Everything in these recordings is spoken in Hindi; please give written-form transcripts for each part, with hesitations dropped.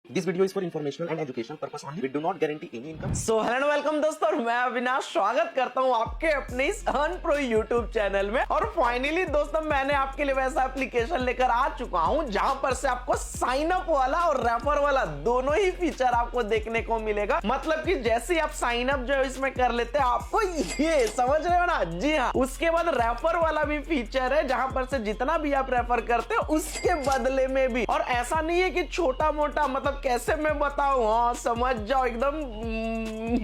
This video is for informational and educational purpose only. We do not guarantee any income. So hello and welcome दोस्तों, मैं अविनाश स्वागत करता हूं आपके अपने इस अर्न प्रो यूट्यूब चैनल में। और फाइनली दोस्तों मैंने आपके लिए वैसा एप्लीकेशन लेकर आ चुका हूं जहां पर से आपको साइन अप वाला और रेफर वाला दोनों ही फीचर आपको देखने को मिलेगा। मतलब कि जैसे ही आप साइन अप जो है इसमें कर लेते हैं आपको ये समझ रहे हो ना, जी हाँ। उसके बाद रेफर वाला भी फीचर है जहां पर से जितना भी आप रेफर करते हो उसके बदले में भी। और ऐसा नहीं है कि छोटा मोटा, मतलब कैसे मैं बताऊं, हाँ समझ जाओ, एकदम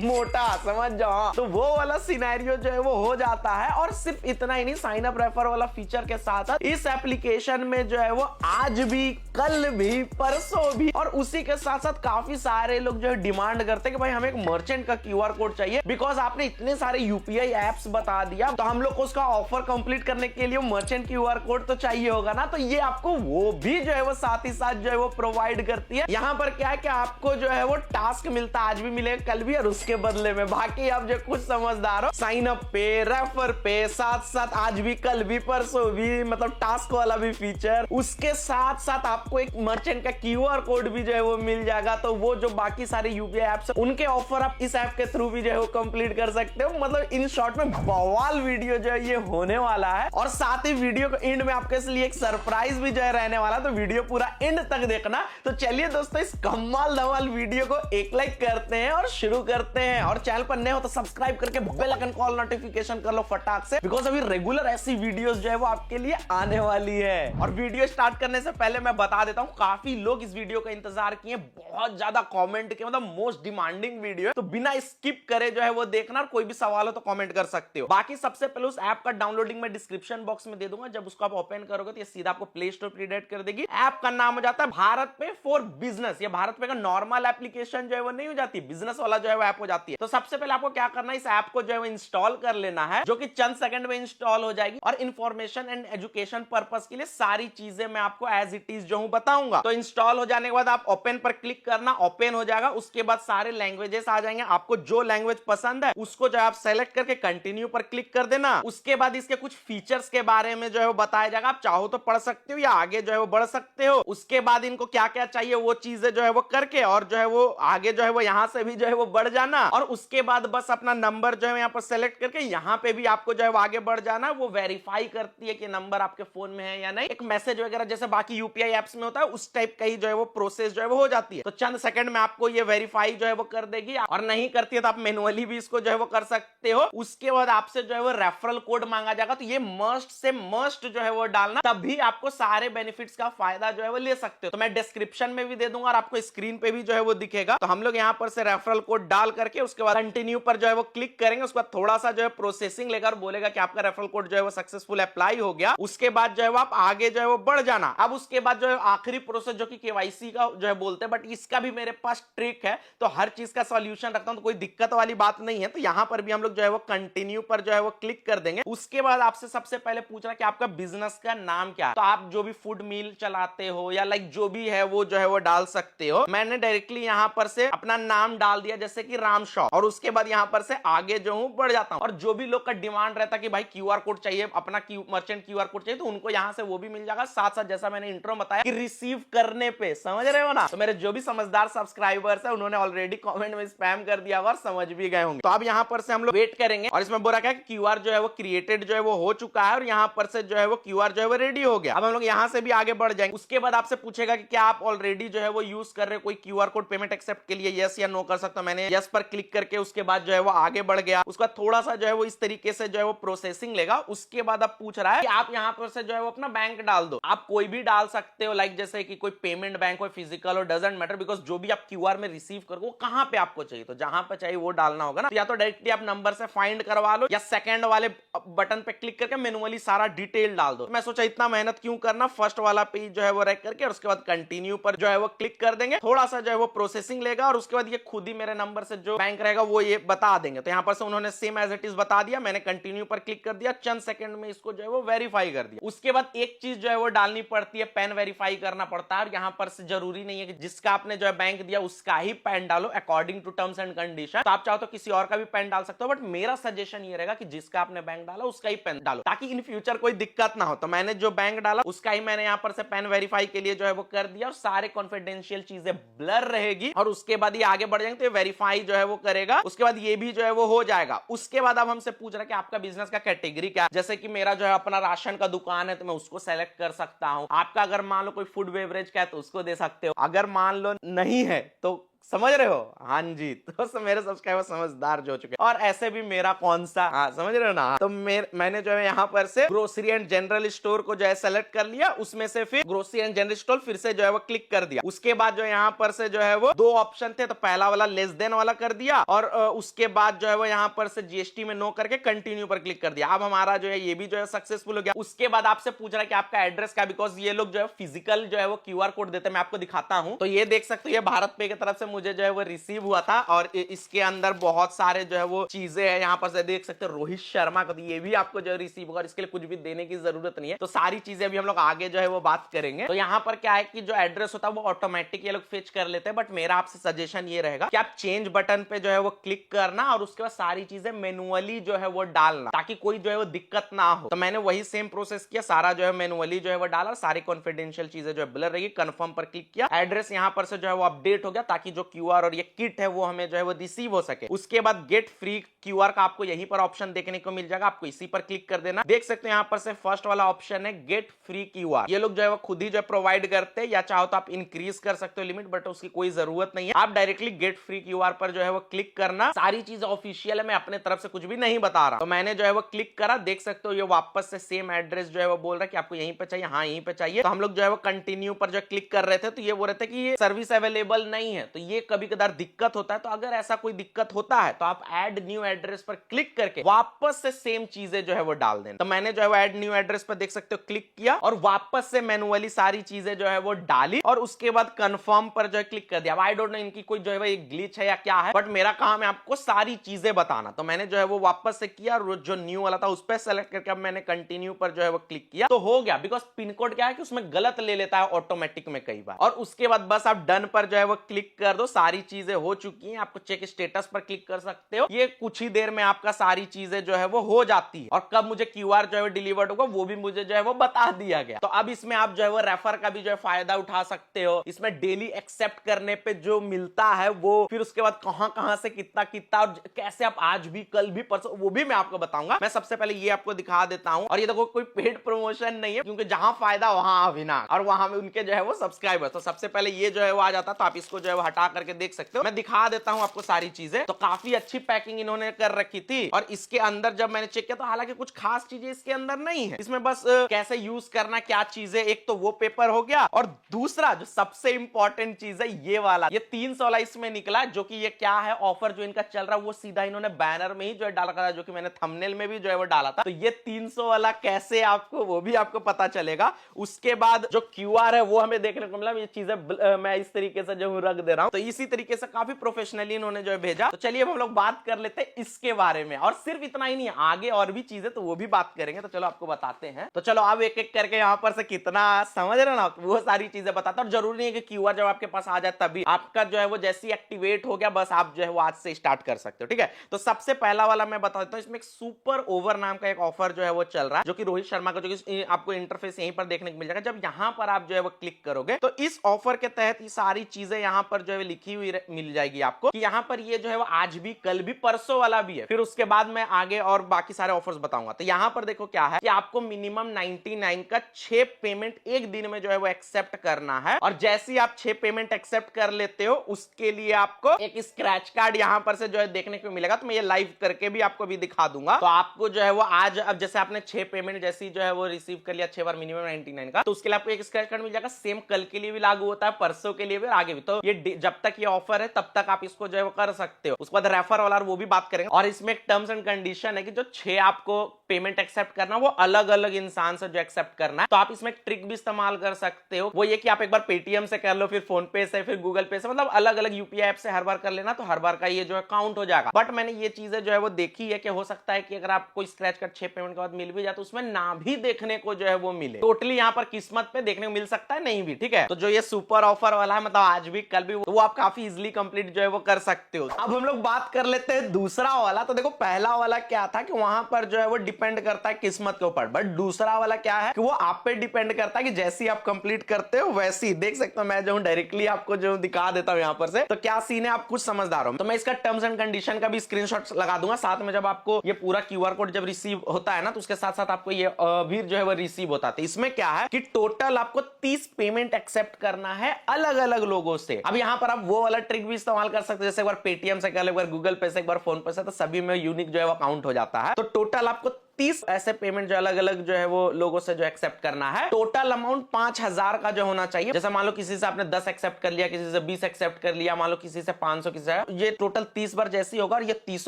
मोटा समझ जाओ, हाँ। तो वो वाला सिनेरियो जो है वो हो जाता है। और सिर्फ इतना ही नहीं, साइन अप रेफर वाला फीचर के साथ साथ इस एप्लीकेशन में जो है वो आज भी, कल भी, परसों भी, और उसी के साथ साथ काफी सारे लोग जो है डिमांड करते हैं कि भाई हमें एक मर्चेंट का क्यूआर कोड चाहिए, बिकॉज आपने इतने सारे यूपीआई एप्स बता दिया तो हम लोग को उसका ऑफर कंप्लीट करने के लिए मर्चेंट क्यूआर कोड तो चाहिए होगा ना। तो ये आपको वो भी जो है वो साथ ही साथ जो है वो प्रोवाइड करती है। यहाँ पर क्या है कि आपको जो है वो टास्क मिलता है, आज भी मिलेगा, कल भी, और उसके बदले में बाकी आप जो कुछ समझदार हो, साइन अप पे, रेफर पे, साथ साथ आज भी, कल भी, परसों भी, मतलब टास्क वाला भी फीचर, उसके साथ साथ आपको एक मर्चेंट का क्यूआर कोड भी जो है वो मिल जाएगा। तो वो जो बाकी सारे यूपीआई एप्स उनके ऑफर आप इस ऐप के थ्रू भी जो है वो कंप्लीट कर सकते हो। मतलब इन शॉर्ट में बवाल वीडियो जो है ये होने वाला है। और साथ ही वीडियो को एंड में आपके लिए एक सरप्राइज भी जो है रहने वाला, तो वीडियो पूरा एंड तक देखना। तो चलिए दोस्तों, इस कमाल धमाल वीडियो को एक लाइक करते हैं और शुरू करते हैं। और चैनल पर नए हो तो सब्सक्राइब करके बेल आइकन कॉल नोटिफिकेशन कर लो फटाक से, बिकॉज अभी रेगुलर ऐसी वीडियोस जो है वो आपके लिए आने वाली है। और वीडियो स्टार्ट करने से पहले मैं बता देता हूं, काफी लोग इस वीडियो का इंतजार किए, बहुत ज्यादा कमेंट के, मतलब मोस्ट डिमांडिंग वीडियो है, तो बिना स्किप करे जो है वो देखना। और कोई भी सवाल हो तो कमेंट कर सकते हो। बाकी सबसे पहले उस ऐप का डाउनलोडिंग मैं डिस्क्रिप्शन बॉक्स में दे दूंगा। जब उसको आप ओपन करोगे तो ये सीधा आपको प्ले स्टोर पर रिडायरेक्ट कर देगी। ऐप का नाम हो जाता है भारत पे फॉर बिजनेस। ये भारत पे का नॉर्मल एप्लीकेशन जो है वो नहीं हो जाती, बिजनेस वाला जो है वो ऐप हो जाती है। तो सबसे पहले आपको क्या करना है, इस ऐप को जो है वो इंस्टॉल कर लेना है, जो कि चंद सेकंड में इंस्टॉल हो जाएगी। और इंफॉर्मेशन एंड एजुकेशन पर्पस के लिए सारी चीजें मैं आपको एज इट इज जो हूं बताऊंगा। तो इंस्टॉल हो जाने के बाद आप ओपन पर क्लिक करना, ओपन हो जाएगा। उसके बाद सारे लैंग्वेजेस आ जाएंगे, आपको जो लैंग्वेज पसंद है उसको जो है आप सेलेक्ट करके कंटिन्यू पर क्लिक कर देना। उसके बाद इसके कुछ फीचर्स के बारे में जो है वो बताया जाएगा, आप चाहो तो पढ़ सकते हो या आगे जो है वो बढ़ सकते हो। उसके बाद इनको क्या क्या चाहिए वो चीजें जो है वो करके और जो है वो आगे जो है वो यहां से भी जो है वो बढ़ जाना। और उसके बाद बस अपना नंबर जो है यहां पर सेलेक्ट करके यहां पे भी आपको जो है वो आगे बढ़ जाना। वो वेरीफाई करती है कि नंबर आपके फोन में है या नहीं। एक मैसेज वगैरह जैसे बाकी यूपीआई एप्स में होता है उस टाइप का ही जो है वो प्रोसेस जो है वो हो जाती है। तो चंद सेकंड में आपको ये वेरीफाई जो है वो कर देगी। और नहीं करती है तो आप मैनुअली भी इसको जो है वो कर सकते हो। उसके बाद आपसे जो है वो रेफरल कोड मांगा जाएगा, तो ये मस्ट से मस्ट जो है वो डालना, तभी आपको सारे बेनिफिट्स का फायदा जो है वो ले सकते हो। तो मैं डिस्क्रिप्शन में भी दे दूंगा और आपको स्क्रीन पे भी जो है वो दिखेगा। तो हम लोग यहां पर से रेफरल कोड डाल करके उसके बाद कंटिन्यू पर जो है वो क्लिक करेंगे। उसके बाद थोड़ा सा जो है प्रोसेसिंग लेगा और बोलेगा कि आपका रेफरल कोड जो है वो सक्सेसफुल अप्लाई हो गया। उसके बाद जो है वो आप आगे जो है वो बढ़ जाना। अब उसके बाद जो है आखिरी प्रोसेस जो कि केवाईसी का जो है बोलते हैं, बट इसका भी मेरे पास ट्रिक है, तो हर चीज का सॉल्यूशन रखता हूं, तो कोई दिक्कत वाली बात नहीं है। तो यहां पर भी हम लोग जो है वो कंटिन्यू पर जो है वो क्लिक कर देंगे। उसके बाद आपसे सबसे पहले पूछ रहा है कि आपका बिजनेस का नाम क्या है। तो आप जो भी फूड मील चलाते हो या लाइक जो भी है वो जो है वो डाल सकते हो। मैंने डायरेक्टली यहां पर से अपना नाम डाल दिया, जैसे कि राम शॉप। और उसके बाद यहां पर से आगे जो हूं बढ़ जाता हूं। और जो भी लोग का डिमांड रहता कि भाई क्यूआर कोड चाहिए, अपना मर्चेंट क्यूआर कोड चाहिए, तो उनको यहां से वो भी मिल जाएगा। साथ साथ जैसा मैंने इंट्रो बताया कि रिसीव करने पे, समझ रहे हो ना। तो मेरे जो भी समझदार सब्सक्राइबर्स है उन्होंने ऑलरेडी कमेंट में स्पैम कर दिया और समझ भी गए होंगे। तो अब यहां पर से हम लोग वेट करेंगे। और इसमें बोला क्या कि क्यूआर जो है वो क्रिएटेड जो है वो हो चुका है और यहां पर से जो है वो क्यूआर जो है वो रेडी हो गया। अब हम लोग यहां से भी आगे बढ़ जाएंगे। उसके बाद आपसे पूछेगा कि क्या आप ऑलरेडी जो है वो यूज कर रहे हो कोई क्यूआर कोड पेमेंट एक्सेप्ट के लिए, यस या नो कर सकता हूं। मैंने यस पर क्लिक करके उसके बाद जो है वो आगे बढ़ गया। उसका थोड़ा सा जो है वो इस तरीके से जो है वो प्रोसेसिंग लेगा। उसके बाद अब पूछ रहा है कि आप यहां पर से जो है वो अपना बैंक डाल दो। आप कोई भी डाल सकते हो, लाइक जैसे कि कोई पेमेंट बैंक हो, फिजिकल हो, डजंट मैटर, बिकॉज जो भी आप क्यूआर में रिसीव करो वो कहां पे आपको चाहिए, तो जहां पे चाहिए वो डालना होगा ना। तो या तो डायरेक्टली आप नंबर से फाइंड करवा लो या सेकंड वाले बटन पे क्लिक करके मैनुअली सारा डिटेल डाल दो। मैं सोचा इतना मेहनत क्यों करना, फर्स्ट वाला पेज जो है वो रख करके और उसके बाद कंटिन्यू पर जो है वो क्लिक कर देंगे। थोड़ा सा जो है वो प्रोसेसिंग लेगा और उसके बाद ये खुद ही मेरे नंबर से जो बैंक रहेगा वो ये बता देंगे। तो यहां पर से उन्होंने सेम एज इट इज बता दिया। मैंने कंटिन्यू पर क्लिक कर दिया, चंद सेकंड में इसको जो है वो वेरीफाई कर दिया। उसके बाद एक चीज जो है वो डालनी पड़ती है, पैन वेरीफाई करना पड़ता है। और यहां पर से जरूरी नहीं है कि जिसका आपने जो है बैंक दिया उसका ही पैन डालो, according to terms and condition. तो आप चाहो तो किसी और का भी पैन डाल सकते हो, बट मेरा सजेशन ये रहेगा कि जिसका आपने बैंक डाला उसका ही पैन डालो, ताकि इन फ्यूचर कोई दिक्कत ना हो। तो मैंने जो बैंक डाला उसका ही मैंने यहां पर से पैन वेरीफाई के लिए जो है वो कर दिया और सारे कॉन्फिडेंशियल कॉन्फिडेंशियल चीजें ब्लर रहेगी और उसके बाद ये आगे बढ़ जाएंगे तो ये वेरीफाई जो है वो करेगा, उसके बाद ये भी जो है वो हो जाएगा। उसके बाद अब हमसे पूछ रहा है कि आपका बिजनेस का कैटेगरी क्या है। जैसे कि मेरा जो है अपना राशन का दुकान है तो मैं उसको सेलेक्ट कर सकता हूं। आपका अगर मान लो कोई फूड बेवरेज का है तो उसको दे सकते हो। अगर मान लो नहीं है तो समझ रहे हो, हाँ जी, तो मेरे सब्सक्राइबर समझदार जो हो चुके हैं। और ऐसे भी मेरा कौन सा, हाँ समझ रहे हो ना, तो मैंने जो है यहाँ पर से ग्रोसरी एंड जनरल स्टोर को जो है सेलेक्ट कर लिया, उसमें से फिर ग्रोसरी एंड जनरल स्टोर फिर से जो है वो क्लिक कर दिया। उसके बाद जो यहाँ पर से जो है वो दो ऑप्शन थे, तो पहला वाला लेस देन वाला कर दिया और उसके बाद जो है वो यहाँ पर से जीएसटी में नो करके कंटिन्यू पर क्लिक कर दिया। अब हमारा जो है ये भी जो है सक्सेसफुल हो गया। उसके बाद आपसे पूछ रहा है कि आपका एड्रेस क्या, बिकॉज ये लोग जो है फिजिकल जो है वो क्यूआर कोड देते हैं। मैं आपको दिखाता हूं, तो ये देख सकते हो, ये भारत पे की तरफ से मुझे जो है वो रिसीव हुआ था और इसके अंदर बहुत सारे जो है वो चीजें हैं। यहाँ पर से देख सकते हो रोहित शर्मा को, तो ये भी आपको जो है रिसीव होगा, इसके लिए कुछ भी देने की जरूरत नहीं है। तो सारी चीजें भी हम लोग आगे जो है वो बात करेंगे। तो यहाँ पर क्या है कि जो एड्रेस होता है वो ऑटोमेटिक ये लोग फेच कर लेते हैं, बट मेरा आपसे सजेशन ये रहेगा कि आप चेंज बटन पे जो है वो क्लिक करना और उसके बाद सारी चीजें मैनुअली जो है वो डालना, ताकि कोई जो है वो दिक्कत ना हो। तो मैंने वही सेम प्रोसेस किया, सारा जो है मैनुअली जो है वो डाला, सारी कॉन्फिडेंशियल चीजें जो है ब्लर रहेगी। कंफर्म पर क्लिक किया, एड्रेस यहाँ पर से जो है वो अपडेट हो गया, ताकि जो क्यूआर और ये किट है वो हमें जो है वो रिसीव हो सके। उसके बाद गेट फ्री क्यूआर का आपको यहीं पर ऑप्शन देखने को मिल जाएगा, आपको इसी पर क्लिक कर देना। देख सकते हैं यहाँ पर से फर्स्ट वाला ऑप्शन है गेट फ्री क्यूआर। ये लोग जो है वो खुद ही जो है प्रोवाइड करते हैं, या चाहो तो आप इंक्रीज कर सकते हो लिमिट, बट उसकी कोई जरूरत नहीं है। आप डायरेक्टली गेट फ्री क्यूआर पर जो है वो क्लिक करना। सारी चीजें ऑफिशियल है, मैं अपने तरफ से कुछ भी नहीं बता रहा। तो मैंने जो है वो क्लिक करा, देख सकते हो ये वापस से सेम एड्रेस जो है वो बोल रहा है कि आपको यहीं पे चाहिए, हाँ यहीं पे चाहिए। तो हम लोग जो है वो कंटिन्यू पर जो क्लिक कर रहे थे, तो ये बोल रहे थे कि ये सर्विस अवेलेबल नहीं है। तो ये कभी कदार दिक्कत होता है, तो अगर ऐसा कोई दिक्कत होता है तो आप ऐड न्यू एड्रेस पर क्लिक करके वापस से सेम चीजें जो है वो डाल देना। तो मैंने जो है वो ऐड न्यू एड्रेस पर देख सकते हो क्लिक किया और वापस से मैनुअली सारी चीजें जो है वो डाली और उसके बाद कंफर्म पर जो है क्लिक कर दिया। आई डोंट नो इनकी कोई जो है वो एक ग्लिच है या क्या है, बट मेरा काम है आपको सारी चीजें बताना। तो मैंने जो है वो वापस से किया, जो न्यू वाला था उस पर सेलेक्ट करके अब मैंने कंटिन्यू पर जो है वो क्लिक किया, तो हो गया। बिकॉज पिन कोड क्या है कि उसमें गलत ले लेता है ऑटोमेटिक में कई बार। और उसके बाद बस आप डन पर जो है वो क्लिक कर दो, सारी चीजें हो चुकी हैं। आपको चेक स्टेटस पर क्लिक कर सकते हो, ये कुछ ही देर में आपका सारी चीजें जो है वो हो जाती है। और कब मुझे क्यूआर जो है वो डिलीवर्ड होगा वो भी मुझे जो है वो बता दिया गया। तो अब इसमें आप जो है वो रेफर का भी जो है फायदा उठा सकते हो। इसमें डेली एक्सेप्ट करने पे जो मिलता है वो, फिर उसके बाद कहां से कितना कितना और कैसे आप आज भी कल भी परसों, वो भी मैं आपको बताऊंगा। मैं सबसे पहले ये आपको दिखा देता हूं। और ये देखो कोई पेड प्रमोशन नहीं है, क्योंकि जहां फायदा वहां अविनाश, और वहां में उनके जो है वो सब्सक्राइबर। तो सबसे पहले ये जो है वो आ जाता, तो आप इसको जो है वो हटा करके देख सकते हो। मैं दिखा देता हूं आपको सारी चीजें। तो काफी अच्छी पैकिंग इन्होंने कर रखी थी। और इसके अंदर जब मैंने चेक किया तो हालांकि कुछ खास चीजें इसके अंदर नहीं है। इसमें बस कैसे यूज करना, क्या चीजें, एक तो वो पेपर हो गया, और दूसरा जो सबसे इंपॉर्टेंट चीज है ये वाला, ये 300 वाला इसमें निकला, जो कि ये क्या है ऑफर जो इनका चल रहा है वो सीधा इन्होंने बैनर में ही जो है डाला था, जो कि मैंने थंबनेल में भी जो है वो डाला था। तो ये 300 वाला कैसे आपको, वो भी आपको पता चलेगा। उसके बाद जो क्यूआर है वो हमें देखने को मिला। ये चीजें मैं इस तरीके से जो रख दे रहा हूं, तो इसी तरीके से काफी प्रोफेशनली इन्होंने जो है भेजा। तो चलिए अब हम लोग बात कर लेते हैं इसके बारे में। और सिर्फ इतना ही नहीं, आगे और भी चीजें तो वो भी बात करेंगे। तो चलो आपको बताते हैं। तो चलो अब एक एक करके यहाँ पर से कितना समझ रहे हो ना, वो सारी चीजें बताता हूं। और जरूरी नहीं है कि क्यूआर जब आपके पास आ जाए तभी, आपका जो है वो जैसे एक्टिवेट हो गया बस आप जो है वो आज से स्टार्ट कर सकते हो, ठीक है। तो सबसे पहला वाला मैं बता देता हूं, इसमें एक सुपर ओवर नाम का एक ऑफर जो है वो चल रहा है, जो कि रोहित शर्मा का, जो कि आपको इंटरफेस यहीं पर देखने को मिल जाएगा। जब यहां पर आप जो है वो क्लिक करोगे तो इस ऑफर के तहत ये सारी चीजें यहां पर जो है लिखी हुई मिल जाएगी आपको, कि यहां पर ये जो है वो आज भी कल भी परसों वाला भी है। फिर उसके बाद मैं आगे और बाकी सारे ऑफर्स बताऊंगा। तो यहां पर देखो क्या है कि आपको मिनिमम 99 का 6 पेमेंट एक दिन में जो है वो एक्सेप्ट करना है। और जैसे ही आप 6 पेमेंट एक्सेप्ट कर लेते हो उसके लिए आपको एक स्क्रैच कार्ड यहां पर से जो है देखने को मिलेगा। तो मैं ये लाइव करके भी आपको भी दिखा दूंगा। तो आपको जो है वो आज, अब जैसे आपने 6 पेमेंट जैसी जो है वो रिसीव कर लिया 6 बार मिनिमम 99 का, तो उसके लिए आपको एक स्क्रैच कार्ड मिल जाएगा। सेम कल के लिए भी लागू होता है, परसों के लिए भी, आगे भी। तो ये जब तक ये ऑफर है तब तक आप इसको जो है वो कर सकते हो। उसके बाद रेफर वाला वो भी बात करेंगे। और इसमें एक टर्म्स एंड कंडीशन है कि जो 6 आपको पेमेंट एक्सेप्ट करना वो अलग अलग इंसान से जो एक्सेप्ट करना है। तो आप इसमें एक ट्रिक भी इस्तेमाल कर सकते हो, वो ये कि आप एक बार पेटीएम से कर लो, फिर फोन पे से, फिर गूगल पे से, मतलब अलग अलग यूपीआई ऐप से हर बार कर लेना, तो हर बार का ये जो है काउंट हो जाएगा। बट मैंने ये चीजें जो है वो देखी है कि हो सकता है कि अगर आपको स्क्रैच कार्ड 6 पेमेंट के बाद मिल भी जाए तो उसमें ना भी देखने को जो है वो मिले। टोटली यहाँ पर किस्मत पे देखने को मिल सकता है, नहीं भी, ठीक है। तो जो ये सुपर ऑफर वाला है, मतलब आज भी कल भी, वो आप काफी इजिली कंप्लीट जो है वो कर सकते हो। अब हम लोग बात कर लेते हैं दूसरा वाला। तो देखो पहला वाला क्या था कि वहां पर जो है वो डिपेंड करता है किस्मत के ऊपर, बट दूसरा वाला क्या है कि वो आप पे डिपेंड करता है कि जैसी आप कंप्लीट करते हो वैसी। देख सकते हो मैं जो हूं डायरेक्टली आपको जो दिखा देता हूं यहां पर से। तो क्या सीन है, आप कुछ समझदार हो तो मैं इसका टर्म्स एंड कंडीशन का भी स्क्रीनशॉट लगा दूंगा साथ में। जब आपको ये पूरा क्यूआर कोड जब रिसीव होता है ना, तो उसके साथ साथ आपको ये भी जो है वो रिसीव होता है। तो इसमें क्या है कि टोटल आपको 30 पेमेंट एक्सेप्ट करना है अलग अलग लोगों से। अब यहां पर आप वो वाला ट्रिक भी इस्तेमाल कर सकते हो, जैसे एक बार पेटीएम से कर लो, एक बार गूगल पे से, एक बार फोन पे से, तो सभी में यूनिक जो है वो काउंट हो जाता है। तो टोटल आपको 30 ऐसे पेमेंट जो अलग अलग जो है वो लोगों से जो एक्सेप्ट करना है। टोटल अमाउंट 5000 का जो होना चाहिए। जैसे मान लो किसी से आपने 10 एक्सेप्ट कर लिया, किसी से 20 एक्सेप्ट कर लिया, मान लो किसी से 500, किसी से, ये टोटल 30 बार जैसी होगा और ये 30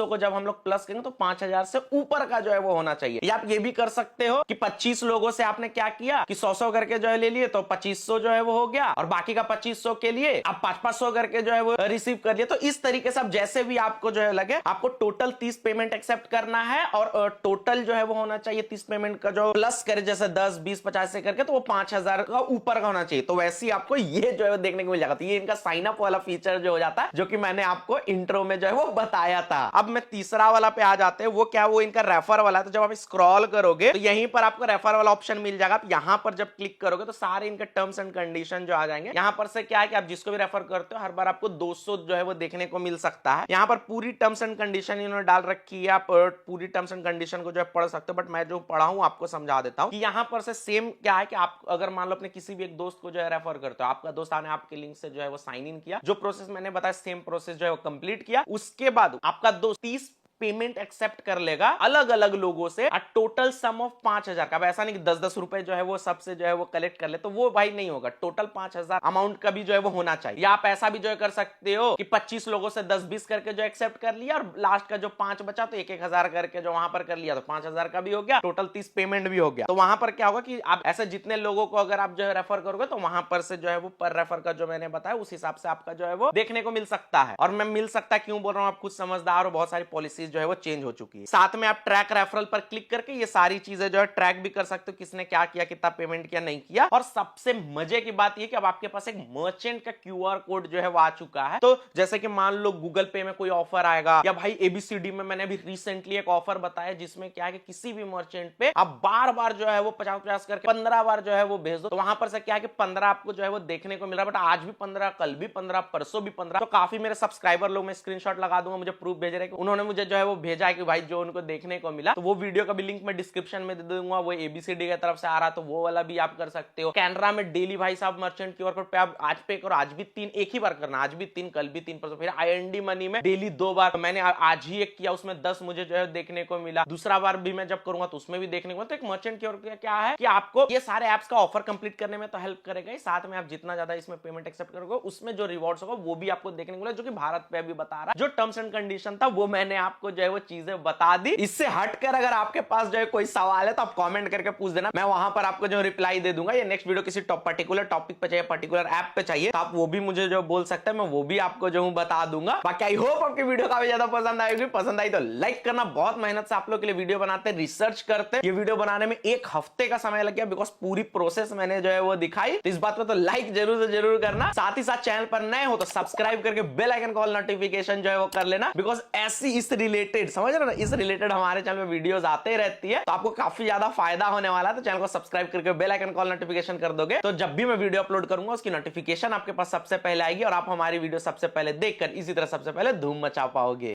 को जब हम लोग प्लस करेंगे तो 5000 से ऊपर का जो है वो होना चाहिए। या आप ये भी कर सकते हो कि 25 लोगों से आपने क्या किया कि 100 करके जो है ले लिए, तो 2500 जो है वो हो गया, और बाकी का 2500 के लिए आप 500 करके जो है वो रिसीव कर लिया। तो इस तरीके से आप जैसे भी आपको जो है लगे, आपको टोटल 30 पेमेंट एक्सेप्ट करना है और टोटल जो है वो होना चाहिए 30 पेमेंट का जो प्लस करे, जैसे 10, 20, 50 से करके, तो वो 5000 का ऊपर का होना चाहिए। तो वैसे ही आपको ये जो है देखने को मिल जाता है। ये इनका साइन अप वाला फीचर जो हो जाता है, जो कि मैंने आपको इंट्रो में जो है वो बताया था। अब मैं तीसरा वाला पे आ जाते हैं। वो क्या, वो इनका रेफर वाला है। तो जब आप स्क्रॉल करोगे तो यहीं पर आपको रेफर वाला ऑप्शन मिल जाएगा। आप यहां पर जब क्लिक करोगे तो सारे इनके टर्म्स एंड कंडीशन जो आ जाएंगे। यहां पर से क्या है कि आप जिसको भी रेफर करते हो हर बार आपको 200 जो है वो देखने को मिल सकता है। यहां पर पूरी टर्म्स एंड कंडीशन इन्होंने डाल रखी है, आप पूरी टर्म्स एंड कंडीशन को जो है पढ़ सकते हो, बट मैं जो पढ़ा हूं आपको समझा देता हूं कि यहां पर से सेम क्या है कि आप अगर मान लो अपने किसी भी एक दोस्त को जो है रेफर करते हो, आपका दोस्त आने आपके लिंक से जो है वो साइन इन किया, जो प्रोसेस मैंने बताया सेम प्रोसेस जो है वो कंप्लीट किया, उसके बाद आपका दोस्त 30 पेमेंट एक्सेप्ट कर लेगा अलग अलग लोगों से, टोटल सम ऑफ 5000 का। अब ऐसा नहीं कि 10-10 रुपए जो है वो सबसे जो है वो कलेक्ट कर ले, तो वो भाई नहीं होगा। टोटल 5000 अमाउंट का भी जो है वो होना चाहिए। या आप ऐसा भी जो है कर सकते हो कि 25 लोगों से 10-20 करके जो एक्सेप्ट कर लिया, और लास्ट का जो 5 बचा तो 1-1000 करके जो वहां पर कर लिया, तो 5000 का भी हो गया, टोटल 30 पेमेंट भी हो गया। तो वहां पर क्या होगा कि आप ऐसे जितने लोगों को अगर आप जो है रेफर करोगे, तो वहां पर से जो है वो पर रेफर का जो मैंने बताया उस हिसाब से आपका जो है वो देखने को मिल सकता है। और मैं मिल सकता है क्यों बोल रहा हूं, आप खुद समझदार हो, बहुत सारी पॉलिसीज जो है वो चेंज हो चुकी है। साथ में आप ट्रैक रेफरल पर क्लिक करके ये सारी चीजें जो है ट्रैक भी कर सकते हो, किसने क्या किया, कितना पेमेंट किया, नहीं किया। और सबसे मजे की बात ये कि अब आपके पास एक मर्चेंट का क्यूआर कोड जो है वो आ चुका है। तो जैसे कि मान लो गूगल पे में कोई ऑफर आएगा, या भाई एबीसीडी में मैंने अभी रिसेंटली एक ऑफर बताया जिसमें क्या है कि किसी भी मर्चेंट पे आप बार बार जो है वो 50-50 करके 15 बार जो है वो भेज दो, तो वहां पर से क्या है कि 15 आपको जो है वो देखने को मिल रहा है। बट आज भी 15, कल भी 15, परसों भी 15। तो काफी मेरे सब्सक्राइबर लोग, मैं स्क्रीनशॉट लगा दूंगा, मुझे प्रूफ भेज रहे हैं कि उन्होंने मुझे जो है वो भेजा है कि भाई जो उनको देखने को मिला। तो वो वीडियो का भी लिंक मैं डिस्क्रिप्शन में दे दूंगा। वो एबीसीडी की तरफ से आ रहा, तो वो वाला भी आप कर सकते हो। कैनरा में डेली भाई साहब मर्चेंट क्यूआर कोड पे आप आज पे करो, आज भी 3 एक ही बार करना, आज भी 3, कल भी 3, परसों। फिर आईएनडी मनी में डेली 2 बार, मैंने आज ही एक किया, उसमें 10 मुझे जो है देखने को मिला। दूसरा बार भी मैं जब करूंगा तो उसमें भी देखने को मिला। तो एक मर्चेंट क्यूआर कोड क्या है कि आपको ये सारे एप्स का ऑफर कंप्लीट करने में तो हेल्प करेगा, साथ में आप जितना ज्यादा इसमें पेमेंट एक्सेप्ट करोगे उसमें जो रिवॉर्ड्स होगा वो भी आपको देखने को मिला, जो कि भारत पे भी बता रहा है। जो टर्म्स एंड कंडीशन था वो मैंने आपको जो है वो चीजें बता दी। इससे हटकर अगर आपके पास जो है कोई सवाल है तो आप कमेंट करके पूछ देना, मैं वहां पर आपको जो रिप्लाई दे दूंगा। ये नेक्स्ट वीडियो किसी पर्टिकुलर टॉपिक पे चाहिए, पर्टिकुलर ऐप पे चाहिए, तो आप वो भी मुझे जो बोल सकते हैं, मैं वो भी आपको जो हूं बता दूंगा। बाकी आई होप आपकी वीडियो काफी ज्यादा पसंद आएगी। पसंद आई तो लाइक करना। बहुत मेहनत से आप लोग के लिए वीडियो बनाते हैं, रिसर्च करते हैं। ये वीडियो बनाने में 1 हफ्ते का समय लग गया, बिकॉज पूरी प्रोसेस मैंने जो है वो दिखाई। तो इस बात पे तो लाइक जरूर से जरूर करना। साथ ही साथ चैनल पर नए हो तो सब्सक्राइब करके बेल आइकन कॉल नोटिफिकेशन जो है वो कर लेना, बिकॉज ऐसी इस रिलेटेड, समझ रहे हो ना, इस रिलेटेड हमारे चैनल में वीडियोस आते रहती है, तो आपको काफी ज्यादा फायदा होने वाला है। तो चैनल को सब्सक्राइब करके बेल आइकन कॉल नोटिफिकेशन कर दोगे, तो जब भी मैं वीडियो अपलोड करूंगा उसकी नोटिफिकेशन आपके पास सबसे पहले आएगी, और आप हमारी वीडियो सबसे पहले देखकर इसी तरह सबसे पहले धूम मचा पाओगे।